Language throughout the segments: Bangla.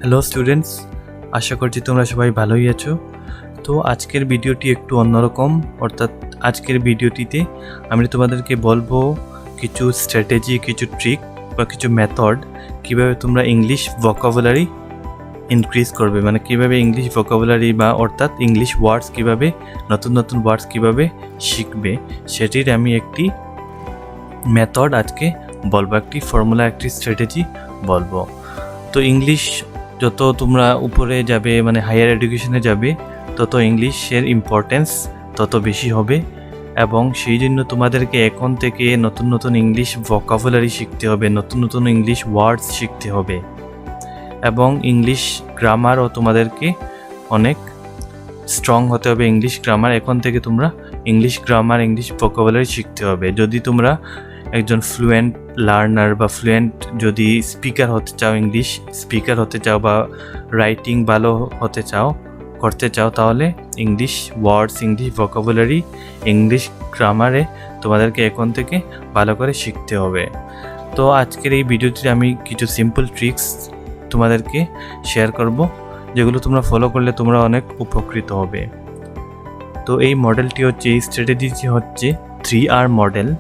হ্যালো স্টুডেন্টস, আশা করছি তোমরা সবাই ভালোই আছো। তো আজকের ভিডিওটি একটু অন্যরকম, অর্থাৎ আজকের ভিডিওটিতে আমি তোমাদেরকে বলবো কিছু স্ট্র্যাটেজি, কিছু ট্রিক বা কিছু মেথড কিভাবে তোমরা ইংলিশ ভোকাবুলারি ইনক্রিজ করবে, মানে কিভাবে ইংলিশ ভোকাবুলারি বা অর্থাৎ ইংলিশ ওয়ার্ডস কিভাবে নতুন নতুন ওয়ার্ডস কিভাবে শিখবে সেটির আমি একটি মেথড আজকে বলবো, একটি ফর্মুলা, একটি স্ট্র্যাটেজি বলবো। তো ইংলিশ যত তোমরা উপরে যাবে, মানে হায়ার এডুকেশনে যাবে, তত ইংলিশের ইম্পর্টেন্স তত বেশি হবে এবং সেই জন্য তোমাদেরকে এখন থেকে নতুন নতুন ইংলিশ ভোকাবুলারি শিখতে হবে, নতুন নতুন ইংলিশ ওয়ার্ডস শিখতে হবে এবং ইংলিশ গ্রামারও তোমাদেরকে অনেক স্ট্রং হতে হবে। ইংলিশ গ্রামার এখন থেকে তোমরা ইংলিশ গ্রামার, ইংলিশ ভোকাবুলারি শিখতে হবে। যদি তোমরা একজন ফ্লুয়েন্ট লার্নার বা ফ্লুয়েন্ট যদি স্পিকার হতে চাও, ইংলিশ স্পিকার হতে চাও বা রাইটিং ভালো করতে চাও, তাহলে English words, English vocabulary, English গ্রামারে তোমাদেরকে এখন থেকে ভালো করে শিখতে হবে। তো আজকের এই ভিডিওতে আমি কিছু সিম্পল ট্রিক্স তোমাদেরকে শেয়ার করব, যেগুলো তোমরা ফলো করলে তোমরা অনেক উপকৃত হবে। তো এই মডেলটি হচ্ছে, এই স্ট্র্যাটেজিটি হচ্ছে 3R মডেল।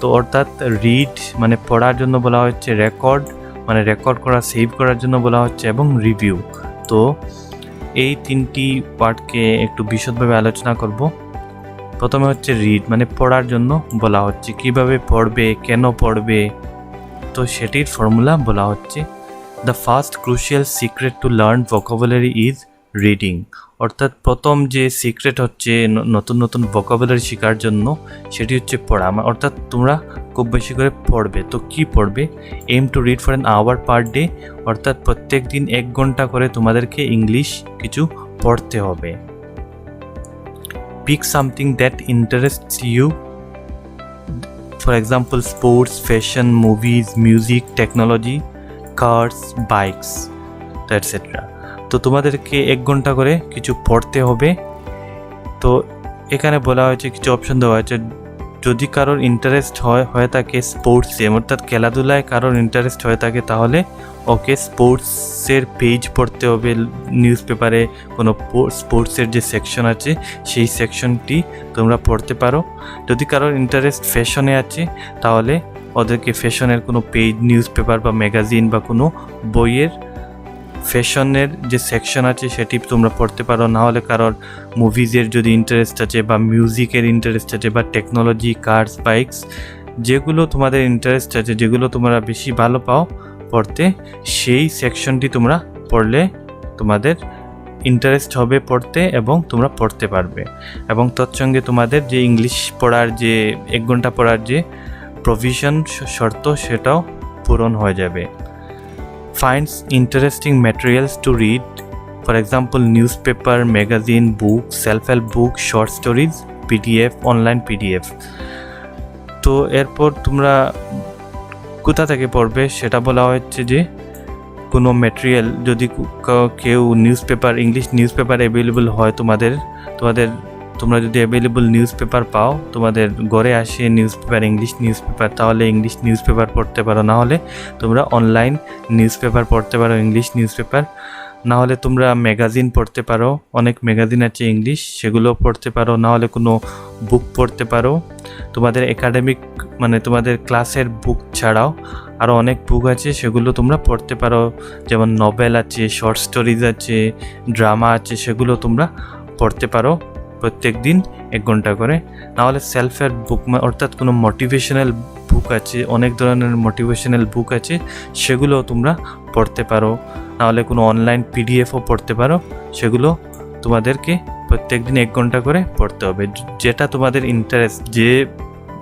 তো অর্থাৎ রিড মানে পড়ার জন্য বলা হচ্ছে, রেকর্ড মানে রেকর্ড করা, সেভ করার জন্য বলা হচ্ছে, এবং রিভিউ। তো এই তিনটি পার্টকে একটু বিশদভাবে আলোচনা করব। প্রথমে হচ্ছে রিড, মানে পড়ার জন্য বলা হচ্ছে, কিভাবে পড়বে, কেন পড়বে, তো সেটির ফর্মুলা বলা হচ্ছে the first crucial secret to learn vocabulary is reading. অর্থাৎ প্রথম যে সিক্রেট হচ্ছে নতুন নতুন ভোকাবুলারি শেখার জন্য, সেটি হচ্ছে পড়া। অর্থাৎ তোমরা খুব বেশি করে পড়বে। তো কি পড়বে? Aim to read for an hour per day, অর্থাৎ প্রত্যেক দিন 1 ঘন্টা করে তোমাদেরকে ইংলিশ কিছু পড়তে হবে। Pick something that interests you, for example sports, fashion, movies, music, technology, cars, bikes, etcetera. তো তোমাদেরকে 1 ঘন্টা করে কিছু পড়তে হবে। তো এখানে বলা হয়েছে, কিছু অপশন দেওয়া হয়েছে, যদি কারোর ইন্টারেস্ট হয়ে থাকে স্পোর্টসে, অর্থাৎ খেলাধুলায় কারোর ইন্টারেস্ট হয়ে থাকে, তাহলে ওকে স্পোর্টসের পেজ পড়তে হবে। নিউজ পেপারে কোনো স্পোর্টসের যে সেকশন আছে সেই সেকশনটি তোমরা পড়তে পারো। যদি কারোর ইন্টারেস্ট ফ্যাশনে আছে, তাহলে ওদেরকে ফ্যাশনের কোনো পেজ, নিউজ পেপার বা ম্যাগাজিন বা কোনো বইয়ের ফ্যাশনের যে সেকশন আছে সেটি তোমরা পড়তে পারো। নাহলে কারোর মুভিজের যদি ইন্টারেস্ট আছে বা মিউজিকের ইন্টারেস্ট আছে বা টেকনোলজি, কার্স, বাইকস, যেগুলো তোমাদের ইন্টারেস্ট আছে, যেগুলো তোমরা বেশি ভালো পাও পড়তে, সেই সেকশনটি তোমরা পড়লে তোমাদের ইন্টারেস্ট হবে পড়তে এবং তোমরা পড়তে পারবে। এবং তৎসঙ্গে তোমাদের যে ইংলিশ পড়ার যে 1 ঘন্টা পড়ার যে প্রভিশন শর্ত, সেটাও পূরণ হয়ে যাবে। Finds interesting materials to read, for example newspaper, magazine, book, self-help book, short stories, PDF, online PDF। তো এরপর তোমরা কোথা থেকে পড়বে সেটা বলা হচ্ছে, যে কোনো ম্যাটেরিয়াল, যদি কেউ নিউজপেপার, ইংলিশ নিউজপেপার অ্যাভেলেবল হয় তোমরা যদি অ্যাভেলেবল নিউজ পেপার পাও, তোমাদের ঘরে আসে news paper, English news paper, তাহলে ইংলিশ নিউজ পেপার পড়তে পারো। না হলে তোমরা অনলাইন নিউজ পেপার পড়তে পারো, ইংলিশ নিউজ পেপার। না হলে তোমরা ম্যাগাজিন পড়তে পারো, অনেক ম্যাগাজিন আছে ইংলিশ, সেগুলো পড়তে পারো। না হলে কোনো বুক পড়তে পারো। তোমাদের একাডেমিক মানে তোমাদের ক্লাসের বুক ছাড়াও আরও অনেক বুক আছে, সেগুলো তোমরা পড়তে পারো। যেমন নভেল আছে, শর্ট স্টোরিজ আছে, ড্রামা আছে, সেগুলো তোমরা পড়তে পারো প্রত্যেক দিন 1 ঘন্টা করে। নাহলে সেলফ হেল্প বুক, অর্থাৎ কোনো মোটিভেশনাল বুক আছে, অনেক ধরনের মোটিভেশনাল বুক আছে, সেগুলো তোমরা পড়তে পারো। নাহলে কোনো অনলাইন পিডিএফও পড়তে পারো, সেগুলো তোমাদেরকে প্রত্যেক দিন 1 ঘন্টা করে পড়তে হবে। যেটা তোমাদের ইন্টারেস্ট, যে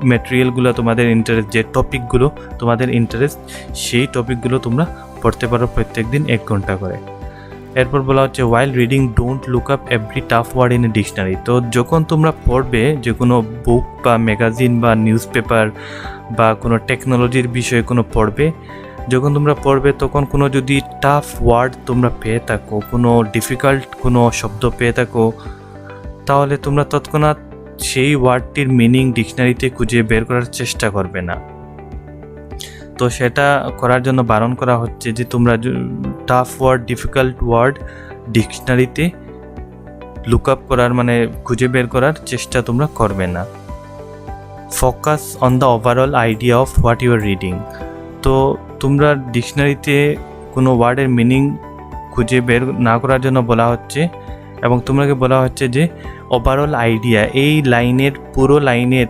ম্যাটেরিয়ালগুলো তোমাদের ইন্টারেস্ট, যে টপিকগুলো তোমাদের ইন্টারেস্ট, সেই টপিকগুলো তোমরা পড়তে পারো প্রত্যেক দিন 1 ঘন্টা করে। এরপর বলা হচ্ছে while reading don't look up every tough word in a dictionary. তো যখন তোমরা পড়বে যে কোনো বুক বা ম্যাগাজিন বা নিউজ পেপার বা কোনো টেকনোলজির বিষয়ে কোনো পড়বে, যখন তোমরা পড়বে তখন কোনো যদি টাফ ওয়ার্ড তোমরা পেয়ে থাকো, কোনো ডিফিকাল্ট কোনো শব্দ পেয়ে থাকো, তাহলে তোমরা তৎক্ষণাৎ সেই ওয়ার্ডটির মিনিং ডিকশনারিতে খুঁজে বের করার চেষ্টা করবে না। তো সেটা করার জন্য বারণ করা হচ্ছে যে তোমরা টাফ ওয়ার্ড, ডিফিকাল্ট ওয়ার্ড ডিকশনারিতে লুক আপ করার মানে খুঁজে বের করার চেষ্টা তোমরা করবে না। Focus on the overall idea of what you are reading. তো তোমরা ডিকশনারিতে কোনো ওয়ার্ডের মিনিং খুঁজে বের না করার জন্য বলা হচ্ছে, এবং তোমাকে বলা হচ্ছে যে ওভারঅল আইডিয়া, এই লাইনের পুরো লাইনের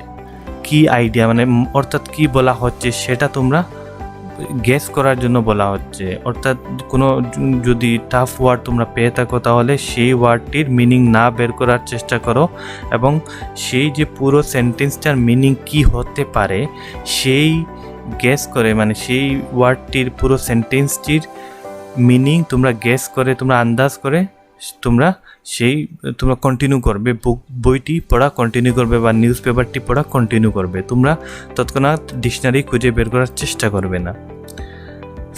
কি আইডিয়া মানে অর্থাৎ কি বলা হচ্ছে সেটা তোমরা গেস করার জন্য বলা হচ্ছে। অর্থাৎ কোনো যদি টাফ ওয়ার্ড তোমরা পেয়ে থাকো তাহলে সেই ওয়ার্ডটির মিনিং না বের করার চেষ্টা করো, এবং সেই যে পুরো সেন্টেন্সটার মিনিং কি হতে পারে সেই গেস করে মানে সেই ওয়ার্ডটির পুরো সেন্টেন্সটির মিনিং তোমরা গেস করে, তোমরা আন্দাজ করে তোমরা কন্টিনিউ করবে, বইটি পড়া কন্টিনিউ করবে বা নিউজ পেপারটি পড়া কন্টিনিউ করবে। তোমরা তৎক্ষণাৎ ডিকশনারি খুঁজে বের করার চেষ্টা করবে না।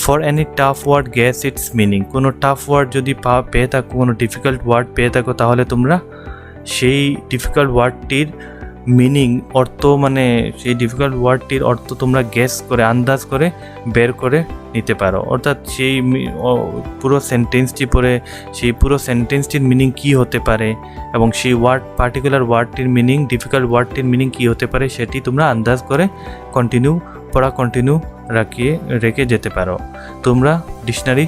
For any tough word guess its meaning. কোনো টাফ ওয়ার্ড যদি পেয়ে থাকো, কোনো ডিফিকাল্ট ওয়ার্ড পেয়ে থাকো তাহলে তোমরা সেই ডিফিকাল্ট ওয়ার্ডটির মিনিং অর্থ মানে সেই ডিফিকাল্ট ওয়ার্ডটির অর্থ তোমরা গেস করে আন্দাজ করে বের করে নিতে পারো। অর্থাৎ সেই পুরো সেন্টেন্সটি পড়ে সেই পুরো সেন্টেন্সটির মিনিং কী হতে পারে এবং সেই পার্টিকুলার ওয়ার্ডটির মিনিং, ডিফিকাল্ট ওয়ার্ডটির মিনিং কী হতে পারে সেটি তোমরা আন্দাজ করে পড়া কন্টিনিউ রেখে যেতে পারো। তোমরা ডিকশনারি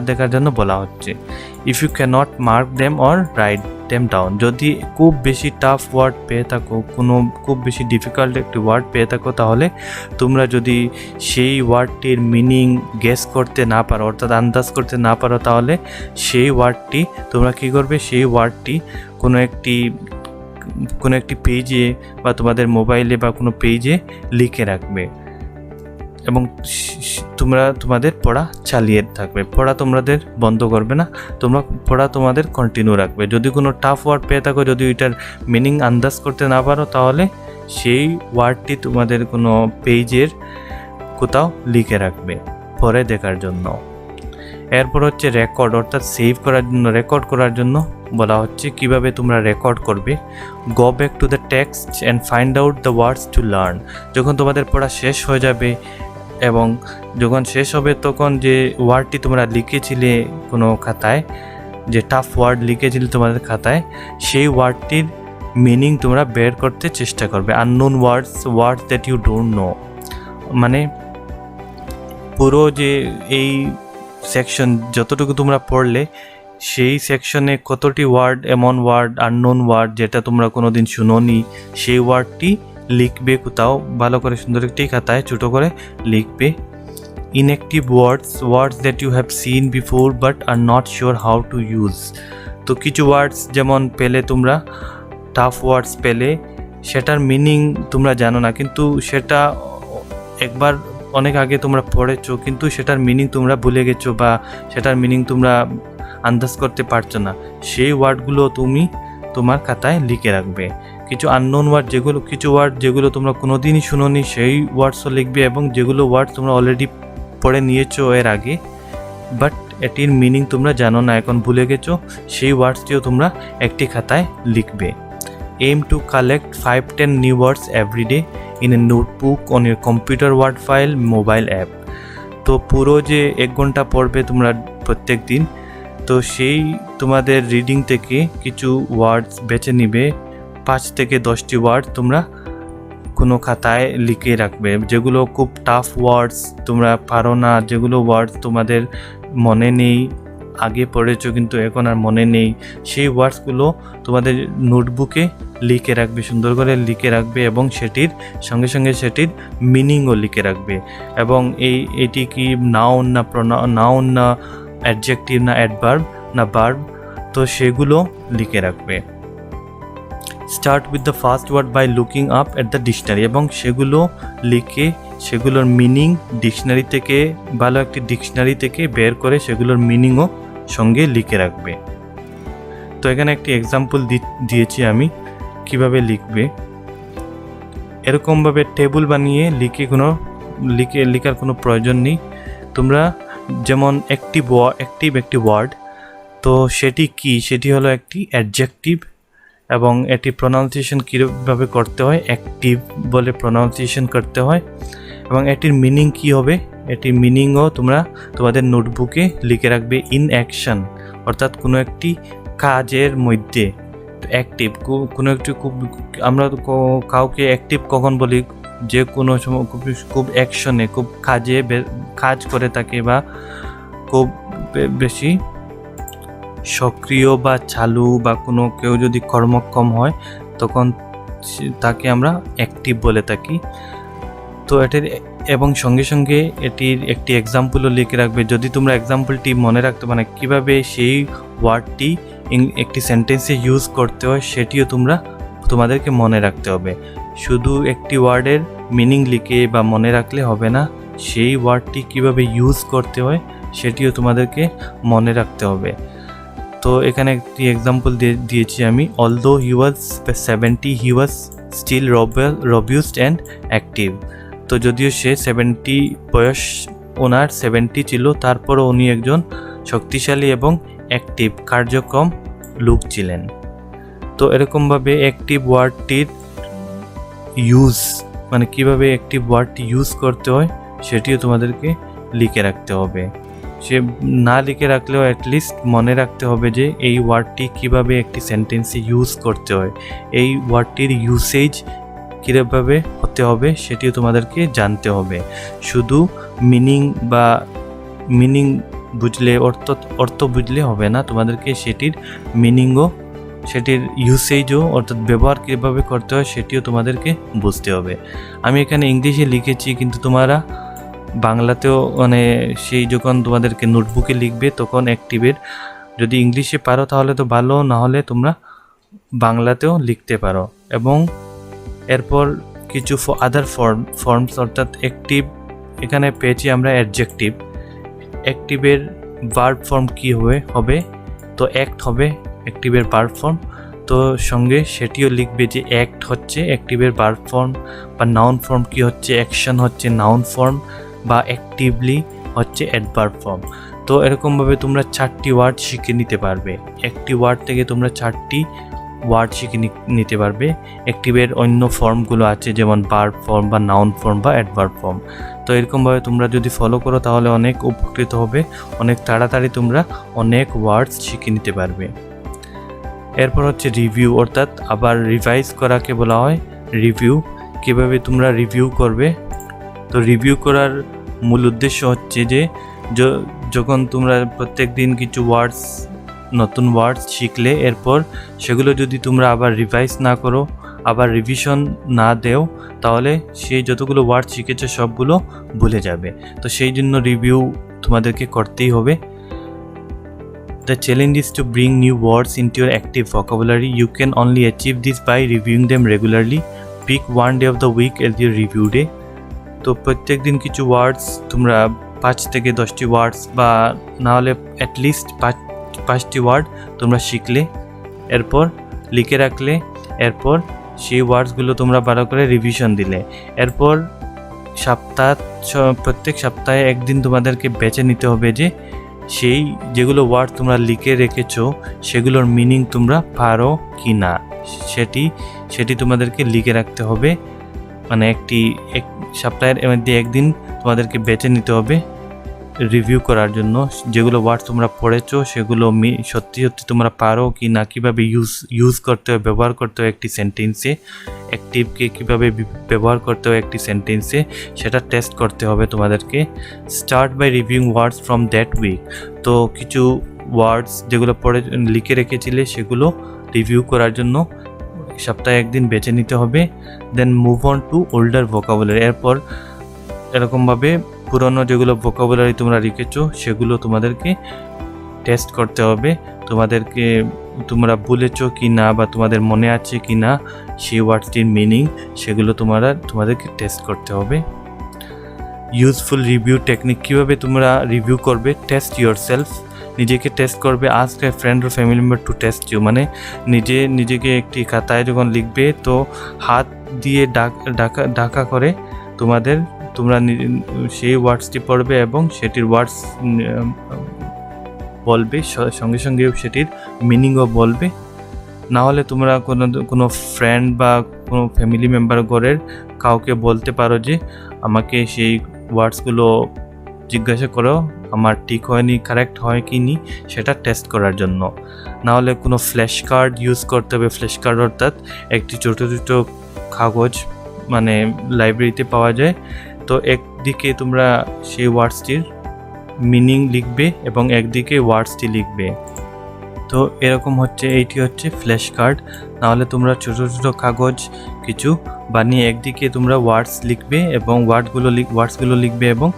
দেখার জন্য বলা হচ্ছে। If you can't mark them or write them down. যদি খুব বেশি টাফ ওয়ার্ড পেয়ে থাকো, কোনো খুব বেশি ডিফিকাল্ট একটি ওয়ার্ড পেয়ে থাকো, তাহলে তোমরা যদি সেই ওয়ার্ডটির মিনিং গেস করতে না পারো অর্থাৎ আন্দাজ করতে না পারো, তাহলে সেই ওয়ার্ডটি তোমরা কী করবে, সেই ওয়ার্ডটি কোনো একটি পেজে বা তোমাদের মোবাইলে বা কোনো পেজে লিখে রাখবে এবং তোমাদের পড়া চালিয়ে থাকবে। পড়া তোমাদের বন্ধ করবে না, পড়া তোমাদের কন্টিনিউ রাখবে। যদি কোনো টাফ ওয়ার্ড পেয়ে থাকো, যদি ওইটার মিনিং আন্দাজ করতে না পারো, তাহলে সেই ওয়ার্ডটি তোমাদের কোনো পেজের কোথাও লিখে রাখবে পরে দেখার জন্য। এরপর হচ্ছে রেকর্ড, অর্থাৎ সেভ করার জন্য, রেকর্ড করার জন্য বলা হচ্ছে। কিভাবে তোমরা রেকর্ড করবে? Go back to the text and find out the words to learn. যখন তোমাদের পড়া শেষ হয়ে যাবে এবং যখন শেষ হবে তখন যে ওয়ার্ডটি তোমরা লিখেছিলে কোনো খাতায়, যে টাফ ওয়ার্ড লিখেছিলে তোমাদের খাতায়, সেই ওয়ার্ডটির মিনিং তোমরা বের করতে চেষ্টা করবে। Unknown words that you don't know, মানে পুরো যে এই সেকশন যতটুকু তোমরা পড়লে সেই সেকশনে কতটি ওয়ার্ড, এমন ওয়ার্ড, আননোন ওয়ার্ড যেটা তোমরা কোনোদিন শুনোনি, সেই ওয়ার্ডটি লিখবে কোথাও ভালো করে সুন্দর একটি খাতায় ছোটো করে লিখবে। Inactive words that you have seen before but are not sure how to use. তো কিছু ওয়ার্ডস যেমন পেলে তোমরা, টাফ ওয়ার্ডস পেলে সেটার মিনিং তোমরা জানো না, কিন্তু সেটা একবার অনেক আগে তোমরা পড়েছো, কিন্তু সেটার মিনিং তোমরা ভুলে গেছো বা সেটার মিনিং তোমরা আন্দাজ করতে পারছো না। সেই ওয়ার্ডগুলো তুমি তোমার খাতায় লিখে রাখবে। কিছু আননোন ওয়ার্ড, কিছু ওয়ার্ড যেগুলো তোমরা কোনোদিনই শুনোনি, সেই ওয়ার্ডসও লিখবে, এবং যেগুলো ওয়ার্ড তোমরা অলরেডি পড়ে নিয়েছো এর আগে, বাট এটির মিনিং তোমরা জানো না, এখন ভুলে গেছো, সেই ওয়ার্ডসটিও তোমরা একটি খাতায় লিখবে। Aim to collect 5-10 new words every day in a notebook on your computer word file mobile app. তো পুরো যে 1 ঘন্টা পড়বে তোমরা প্রত্যেক দিন, তো সেই তোমাদের রিডিং থেকে কিছু ওয়ার্ডস বেছে নিবে, 5 থেকে 10টি ওয়ার্ড তোমরা কোনো খাতায় লিখে রাখবে। যেগুলো খুব টাফ ওয়ার্ডস, তোমরা পারো না, যেগুলো ওয়ার্ডস তোমাদের মনে নেই, আগে পড়েছো কিন্তু এখন আর মনে নেই, সেই ওয়ার্ডসগুলো তোমাদের নোটবুকে লিখে রাখবে, সুন্দর করে লিখে রাখবে, এবং সেটির সঙ্গে সঙ্গে সেটির মিনিংও লিখে রাখবে। এবং এটি কি নাউন না অ্যাডজেক্টিভ না অ্যাডভার্ব না ভার্ব, তো সেগুলো লিখে রাখবে। Start with the first word by looking up at the dictionary, এবং সেগুলো লিখে সেগুলোর মিনিং ডিকশনারি থেকে, ভালো একটি ডিকশনারি থেকে বের করে সেগুলোর মিনিংও সঙ্গে লিখে রাখবে। তো এখানে একটি এক্সাম্পল দিয়েছি আমি কিভাবে লিখবে। এরকমভাবে টেবিল বানিয়ে লেখার কোনো প্রয়োজন নেই। তোমরা যেমন অ্যাক্টিভ একটি ওয়ার্ড, তো সেটি হলো একটি অ্যাডজেক্টিভ, এবং এটি প্রনাউন্সিয়েশন কীভাবে করতে হয়, অ্যাক্টিভ বলে প্রনাউন্সিয়েশন করতে হয়। এবং এটির মিনিং কি হবে, এটির মিনিংও তোমরা তোমাদের নোটবুকে লিখে রাখবে। ইন অ্যাকশন অর্থাৎ কোনো একটি কাজের মধ্যে অ্যাক্টিভ, কোনো একটি আমরা কাউকে অ্যাক্টিভ কখন বলি, যে কোনো সময় খুব অ্যাকশনে, খুব কাজ করে থাকে বা খুব বেশি সক্রিয় বা চালু বা কোনো কেউ যদি কর্মক্ষম হয় তখন তাকে আমরা অ্যাক্টিভ বলে থাকি। তো এটির এবং সঙ্গে সঙ্গে এটির একটি এক্সাম্পলও লিখে রাখবে। যদি তোমরা এক্সাম্পলটি মনে রাখতে মানে কীভাবে সেই ওয়ার্ডটি একটি সেন্টেন্সে ইউজ করতে হয় সেটিও তোমাদেরকে মনে রাখতে হবে। শুধু একটি ওয়ার্ডের মিনিং লিখে বা মনে রাখলে হবে না, সেই ওয়ার্ডটি কীভাবে ইউজ করতে হয় সেটিও তোমাদেরকে মনে রাখতে হবে। তো এখানে একটি এক্সাম্পল দিয়েছি আমি। Although he was 70 he was still robust and active. তো যদিও সে 70 বয়স, ওনার 70 ছিল, তারপরও উনি একজন শক্তিশালী এবং অ্যাক্টিভ কার্যক্রম লোক ছিলেন। তো এরকমভাবে অ্যাক্টিভ ওয়ার্ডটির ইউজ মানে কীভাবে অ্যাক্টিভ ওয়ার্ডটি ইউজ করতে হয় সেটিও তোমাদেরকে লিখে রাখতে হবে। সে না লিখে রাখলেও অ্যাটলিস্ট মনে রাখতে হবে যে এই ওয়ার্ডটি কীভাবে একটি সেন্টেন্সে ইউজ করতে হয়, এই ওয়ার্ডটির ইউসেজ কীভাবে হতে হবে সেটিও তোমাদেরকে জানতে হবে। শুধু মিনিং বুঝলে, অর্থ বুঝলে হবে না, তোমাদেরকে সেটির মিনিংও, সেটির ইউসেজও অর্থাৎ ব্যবহার কীভাবে করতে হয় সেটিও তোমাদেরকে বুঝতে হবে। আমি এখানে ইংলিশে লিখেছি, কিন্তু তোমরা বাংলাতেও মানে সেই যখন তোমাদেরকে নোটবুকে লিখবে তখন অ্যাক্টিভের যদি ইংলিশে পারো তাহলে তো ভালো, না হলে তোমরা বাংলাতেও লিখতে পারো। এবং এরপর কিছু আদার ফর্মস অর্থাৎ অ্যাক্টিভ এখানে পেয়েছি আমরা অ্যাডজেক্টিভ। অ্যাক্টিভের ভার্ব ফর্ম কী হবে, তো অ্যাক্ট হবে অ্যাক্টিভের ভার্ব ফর্ম। তো সঙ্গে সেটিও লিখবে যে অ্যাক্ট হচ্ছে অ্যাক্টিভের ভার্ব ফর্ম, বা নাউন ফর্ম কী হচ্ছে, অ্যাকশন হচ্ছে নাউন ফর্ম, বা অ্যাক্টিভলি হচ্ছে অ্যাডভার্ব ফর্ম। তো এরকমভাবে তোমরা 4টি ওয়ার্ড শিখে নিতে পারবে। একটি ওয়ার্ড থেকে তোমরা 4টি ওয়ার্ড শিখে নিতে পারবে। অ্যাক্টিভের অন্য ফর্মগুলো আছে যেমন ভার্ব ফর্ম বা নাউন ফর্ম বা অ্যাডভার্ব ফর্ম। তো এরকমভাবে তোমরা যদি ফলো করো তাহলে অনেক উপকৃত হবে, অনেক তাড়াতাড়ি তোমরা অনেক ওয়ার্ডস শিখে নিতে পারবে। এরপর হচ্ছে রিভিউ, অর্থাৎ আবার রিভাইজ করাকে বলা হয় রিভিউ। কীভাবে তোমরা রিভিউ করবে, তো রিভিউ করার মূল উদ্দেশ্য হচ্ছে যে যখন তোমরা প্রত্যেক দিন কিছু নতুন ওয়ার্ডস শিখলে, এরপর সেগুলো যদি তোমরা আবার রিভাইজ না করো, আবার রিভিশন না দেও, তাহলে সেই যতগুলো ওয়ার্ড শিখেছো সবগুলো ভুলে যাবে। তো সেই জন্য রিভিউ তোমাদেরকে করতেই হবে। The challenge is to bring new words into your active vocabulary. You can only achieve this by reviewing them regularly. Pick one day of the week as your review day. তো প্রত্যেক দিন কিছু ওয়ার্ডস তোমরা 5 থেকে 10টি ওয়ার্ডস বা না হলে অ্যাটলিস্ট 5টি ওয়ার্ড তোমরা শিখলে, এরপর লিখে রাখলে, এরপর সেই ওয়ার্ডসগুলো তোমরা ভালো করে রিভিশন দিলে, এরপর প্রত্যেক সপ্তাহে একদিন তোমাদেরকে বেছে নিতে হবে যে সেই যেগুলো ওয়ার্ড তোমরা লিখে রেখেছো সেগুলোর মিনিং তোমরা পারো কি না, সেটি তোমাদেরকে লিখে রাখতে হবে। মানে এক সপ্তাহের মধ্যে একদিন তোমাদেরকে বেছে নিতে হবে রিভিউ করার জন্য যেগুলো ওয়ার্ড তোমরা পড়েছো সেগুলো সত্যি তোমরা পারো কি না, কীভাবে ইউজ করতে হয়, ব্যবহার করতে হয় একটি সেন্টেন্সে, অ্যাক্টিভকে কীভাবে ব্যবহার করতে হয় একটি সেন্টেন্সে, সেটা টেস্ট করতে হবে তোমাদেরকে। Start by reviewing words from that week. তো কিছু ওয়ার্ডস যেগুলো লিখে রেখেছিলে সেগুলো রিভিউ করার জন্য সপ্তাহে একদিন বেছে নিতে হবে। Then move on to older vocabulary. এরপর এরকমভাবে পুরনো যেগুলো ভোকাবুলারি তোমরা লিখেছো সেগুলো তোমাদেরকে টেস্ট করতে হবে, তোমরা ভুলেছো কি না বা তোমাদের মনে আছে কি না সেই ওয়ার্ডসটির মিনিং, সেগুলো তোমাদেরকে টেস্ট করতে হবে। ইউজফুল রিভিউ টেকনিক, কীভাবে তোমরা রিভিউ করবে, টেস্ট ইয়োরসেলফ, নিজেকে টেস্ট করবে। Ask a friend or family member to test you, মানে নিজেকে একটি খাতায় যখন লিখবে তো হাত দিয়ে ঢাকা করে তোমরা সেই ওয়ার্ডসটি পড়বে এবং সেটির ওয়ার্ডস বলবে, সঙ্গে সঙ্গে সেটির মিনিংও বলবে। না হলে তোমরা কোনো ফ্রেন্ড বা কোনো ফ্যামিলি মেম্বার ঘরের কাউকে বলতে পারো যে আমাকে সেই ওয়ার্ডসগুলো জিজ্ঞাসা করো আমার ঠিক হয়নি কারেক্ট হয় কি নি সেটা টেস্ট করার জন্য। নাহলে কোনো ফ্ল্যাশ কার্ড ইউজ করতে হবে। ফ্ল্যাশ কার্ড অর্থাৎ একটি ছোটো ছোটো কাগজ মানে লাইব্রেরিতে পাওয়া যায়। তো একদিকে তোমরা সেই ওয়ার্ডসটির মিনিং লিখবে এবং একদিকে ওয়ার্ডসটি লিখবে। তো এরকম হচ্ছে, এইটি হচ্ছে ফ্ল্যাশ কার্ড। নাহলে তোমরা ছোটো ছোটো কাগজ কিছু বানিয়ে একদিকে তোমরা ওয়ার্ডস লিখবে এবং ওয়ার্ডসগুলো লিখবে এবং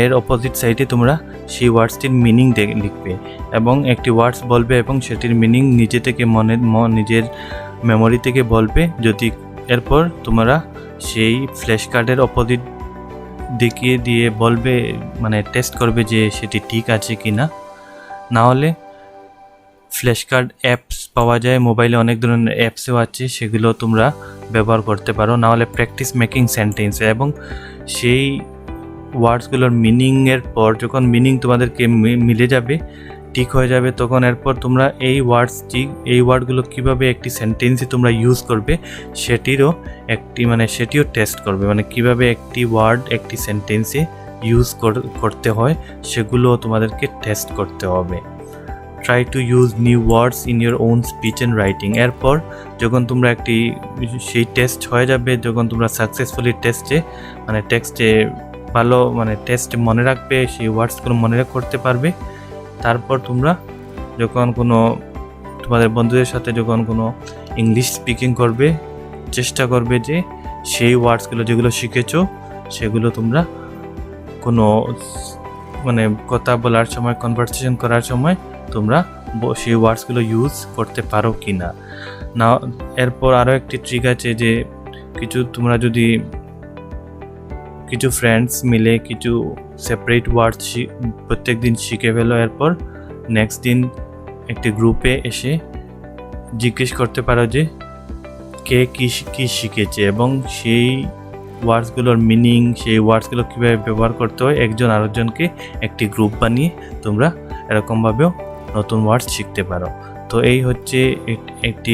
এর অপোজিট সাইডে তোমরা সেই ওয়ার্ডসটির মিনিং লিখবে এবং একটি ওয়ার্ডস বলবে এবং সেটির মিনিং নিজে থেকে নিজের মেমোরি থেকে বলবে। যদি এরপর তোমরা সেই ফ্ল্যাশ কার্ডের অপোজিট দেখিয়ে দিয়ে বলবে, মানে টেস্ট করবে যে সেটি ঠিক আছে কি না। নাহলে ফ্ল্যাশ কার্ড অ্যাপস পাওয়া যায় মোবাইলে, অনেক ধরনের অ্যাপসও আছে, সেগুলো তোমরা ব্যবহার করতে পারো। নাহলে প্র্যাকটিস মেকিং সেন্টেন্স এবং সেই ওয়ার্ডসগুলোর মিনিংয়ের পর যখন মিনিং তোমাদেরকে মিলে যাবে, ঠিক হয়ে যাবে, তখন এরপর তোমরা এই ওয়ার্ডগুলো কিভাবে একটি সেন্টেন্সে তোমরা ইউজ করবে সেটিও টেস্ট করবে। মানে কিভাবে একটি ওয়ার্ড একটি সেন্টেন্সে ইউজ করতে হয় সেগুলো তোমাদেরকে টেস্ট করতে হবে। Try to use new words in your own speech and writing. এরপর যখন তোমরা সেই টেস্ট হয়ে যাবে, যখন তোমরা সাকসেসফুলি টেস্টে টেস্টে মনে রাখবে, সেই ওয়ার্ডসগুলো মনে করতে পারবে, তারপর তোমরা যখন তোমাদের বন্ধুদের সাথে যখন কোনো ইংলিশ স্পিকিং করবে, চেষ্টা করবে যে সেই ওয়ার্ডসগুলো যেগুলো শিখেছো সেগুলো তোমরা কোনো কথা বলার সময়, কনভারসেশন করার সময় তোমরা সেই ওয়ার্ডসগুলো ইউজ করতে পারো কি না। এরপর আরও একটি ট্রিক আছে যে তোমরা যদি কিছু ফ্রেন্ডস মিলে কিছু সেপারেট ওয়ার্ডস প্রত্যেক দিন শিখে ফেলো, এরপর নেক্সট দিন একটি গ্রুপে এসে জিজ্ঞেস করতে পারো যে কে কী শিখেছে এবং সেই ওয়ার্ডসগুলোর মিনিং, সেই ওয়ার্ডসগুলো কীভাবে ব্যবহার করতে হয়, একজন আরেকজনকে একটি গ্রুপ বানিয়ে তোমরা এরকমভাবেও নতুন ওয়ার্ডস শিখতে পারো। তো এই হচ্ছে একটি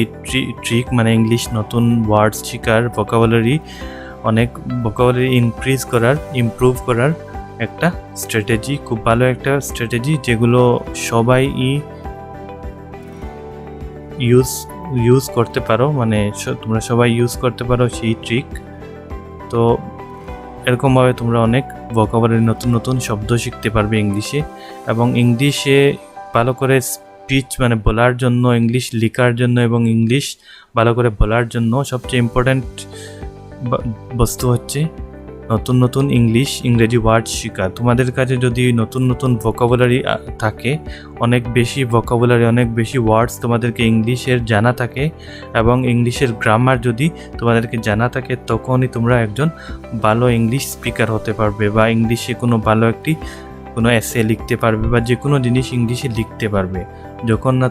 ট্রিক, ইংলিশ নতুন ওয়ার্ডস শেখার, ভোকাবুলারি ইমপ্রুভ করার একটা স্ট্র্যাটেজি, খুব ভালো একটা স্ট্র্যাটেজি, যেগুলো সবাই ইউজ করতে পারো, তোমরা সবাই ইউজ করতে পারো সেই ট্রিক। তো এরকমভাবে তোমরা অনেক ভোকাবুলারি নতুন নতুন শব্দ শিখতে পারবে ইংলিশে। এবং ইংলিশে ভালো করে স্পিচ বলার জন্য, ইংলিশ লেখার জন্য এবং ইংলিশ ভালো করে বলার জন্য সবচেয়ে ইম্পর্ট্যান্ট বস্তু হচ্ছে নতুন নতুন ইংরেজি ওয়ার্ড শেখা। তোমাদের কাছে যদি নতুন নতুন ভোকাবুলারি থাকে, অনেক বেশি ভোকাবুলারি, অনেক বেশি ওয়ার্ডস তোমাদেরকে ইংলিশের জানা থাকে এবং ইংলিশের গ্রামার যদি তোমাদেরকে জানা থাকে, তখনই তোমরা একজন ভালো ইংলিশ স্পিকার হতে পারবে বা ইংলিশে কোনো এসে লিখতে পারবে বা যে কোনো জিনিস ইংলিশে লিখতে পারবে। যখন না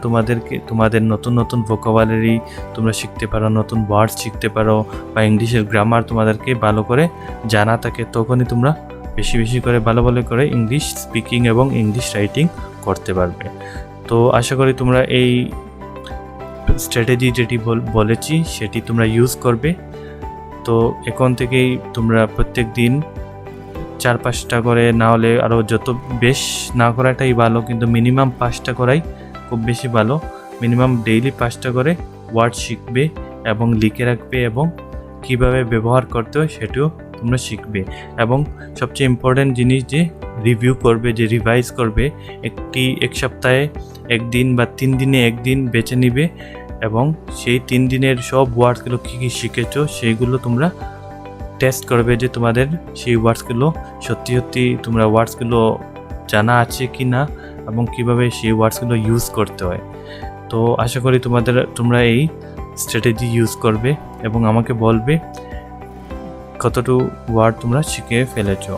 তোমাদের নতুন নতুন ভোকাবুলারি তোমরা শিখতে পারো, নতুন ওয়ার্ডস শিখতে পারো বা ইংলিশের গ্রামার তোমাদেরকে ভালো করে জানা থাকে, তখনই তোমরা বেশি বেশি করে ভালো করে ইংলিশ স্পিকিং এবং ইংলিশ রাইটিং করতে পারবে। তো আশা করি তোমরা এই স্ট্র্যাটেজি যেটি বলেছি সেটি তোমরা ইউজ করবে। তো এখন থেকেই তোমরা প্রত্যেক দিন 4-5টা করে, না হলে আরও যত বেশ না করাটাই ভালো, কিন্তু মিনিমাম 5টা করাই খুব বেশি ভালো। মিনিমাম ডেইলি 5টা করে ওয়ার্ড শিখবে এবং লিখে রাখবে এবং কিভাবে ব্যবহার করতে হয় সেটিও তোমরা শিখবে। এবং সবচেয়ে ইম্পর্ট্যান্ট জিনিস যে রিভিউ করবে, যে রিভাইজ করবে, এক সপ্তাহে 1 দিন বা 3 দিনে 1 দিন বেছে নিবে এবং সেই 3 দিনের সব ওয়ার্ডসগুলো কী কী শিখেছো সেইগুলো তোমরা টেস্ট করবে যে তোমাদের সেই ওয়ার্ডসগুলো সত্যি তোমরা ওয়ার্ডসগুলো জানা আছে কি না এবং কিভাবে সেই ওয়ার্ডসগুলো ইউজ করতে হয়। তো আশা করি তোমরা এই স্ট্র্যাটেজি ইউজ করবে এবং আমাকে বলবে কতটুকু ওয়ার্ড তোমরা শিখে ফেলেছো।